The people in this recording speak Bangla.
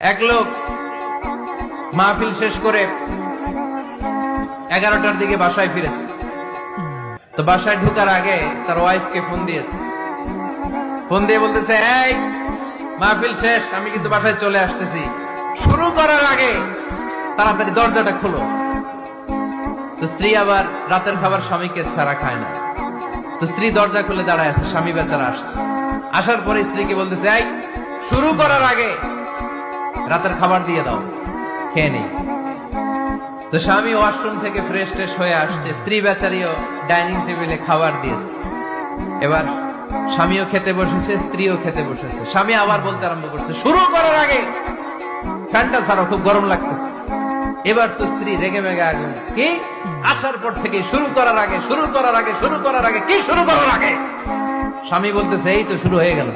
এক লোক মাহফিল শেষ করে 11টার দিকে বাসায় ফিরেছে। তো বাসায় ঢোকার আগে তার ওয়াইফকে ফোন দিয়েছে। ফোন দিয়ে বলতেছে, এই মাহফিল শেষ, আমি কিন্তু বাসায় চলে আসতেছি, শুরু করার আগে তাড়াতাড়ি দরজাটা খোলো। তো স্ত্রী আবার রাতের খাবার স্বামীকে ছাড়া খায় না। তো স্ত্রী দরজা খুলে দাঁড়ায় আছে, স্বামী বেচারা আসছে। আসার পরে স্ত্রীকে বলতেছে, এই শুরু করার আগে রাতের খাবার দিয়ে দাও, খেয়ে নেই। তো স্বামী ওয়াশরুম থেকে ফ্রেশ ট্রেশ হয়ে আসছে, স্ত্রী বেচারিও ডাইনিং টেবিলে খাবার দিয়েছে। এবার স্বামীও খেতে বসেছে, স্ত্রীও খেতে বসেছে। স্বামী আবার বলতে আরম্ভ করছে, শুরু করার আগে ফ্যানটা ছাড়ো, খুব গরম লাগতেছে। এবার তো স্ত্রী রেগে মেগে আগুন, কি আসার পর থেকে শুরু করার আগে, শুরু করার আগে, শুরু করার আগে, কি শুরু করার আগে? স্বামী বলতেছে, এই তো শুরু হয়ে গেল।